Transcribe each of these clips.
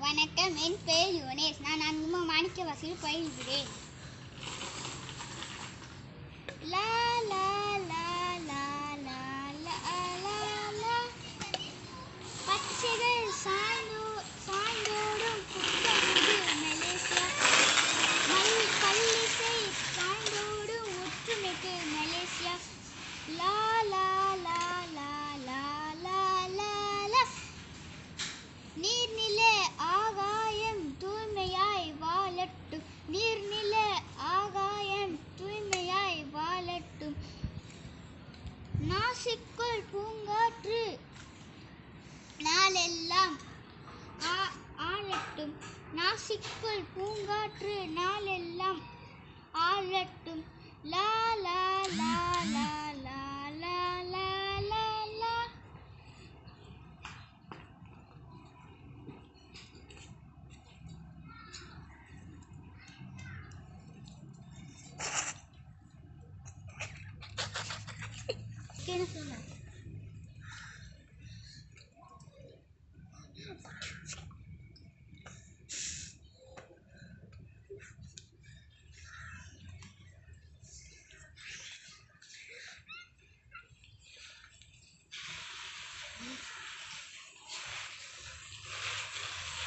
வணக்கம், என் பெயர் யுவனேஷ். நான் 4 மாணிக்கவாசலில் பயில்கிறேன். லா லா லா லா லா லா லா லா. பச்சைகள் சாய்ந்தோடும் புத்தமுது மலேசியா. பல்லிசை சாய்ந்தோடும் ஒற்றுமைக்கு மலேசியா. லா லா லா லா லா லா லா லா. நீர்நில ஆகாயம் தூய்மையாய் வாழட்டும். நீர்நில ஆகாயம் தூய்மையாய் வாழட்டும். நாசிக்குள் பூங்காற்று நாளெல்லாம் ஆளட்டும். நாசிக்குள் பூங்காற்று நாளெல்லாம் ஆளட்டும். லா லா லா லா லா லா லா லா லா. என்ன சொல்ல?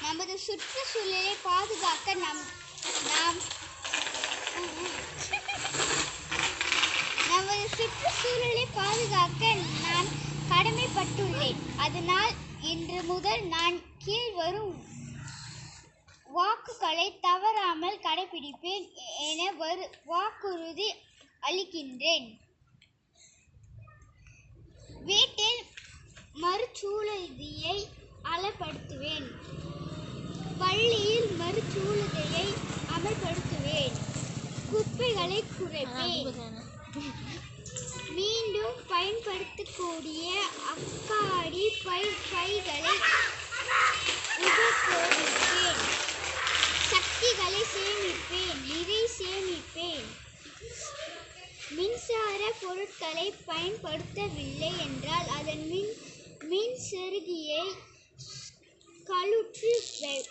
நமது சுற்றுச்சூழலை பாதுகாக்க நான் கடமைப்பட்டுள்ளேன். அதனால் இன்று முதல் நான் கீழ்வரும் வாக்குகளை தவறாமல் கடைபிடிப்பேன் என வாக்குறுதி அளிக்கின்றேன். வீட்டில் மறுசுழற்சியை அமல்படுத்துவேன். பள்ளியில் மறுசுழற்சியை அமல்படுத்துவேன். குப்பைகளை குறைப்பேன். மீண்டும் பயன்படுத்தக்கூடிய அக்காடி பைகளை உபயோகிப்பேன். சக்திகளை சேமிப்பேன். நீரை சேமிப்பேன். மின்சார பொருட்களை பயன்படுத்தவில்லை என்றால் அதன் மின் செருகியை கழற்றி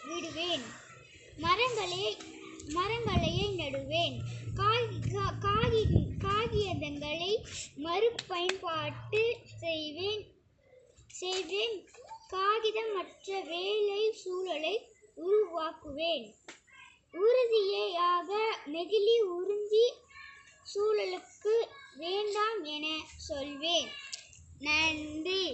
விடுவேன். மரங்களை நடுவேன். காகிதங்களை மறுபயன்பாட்டு செய்வேன். காகிதமற்ற வேலை சூழலை உருவாக்குவேன். உறுதியாக நெகிழி உறிஞ்சி சூழலுக்கு வேண்டாம் என சொல்வேன். நன்றி.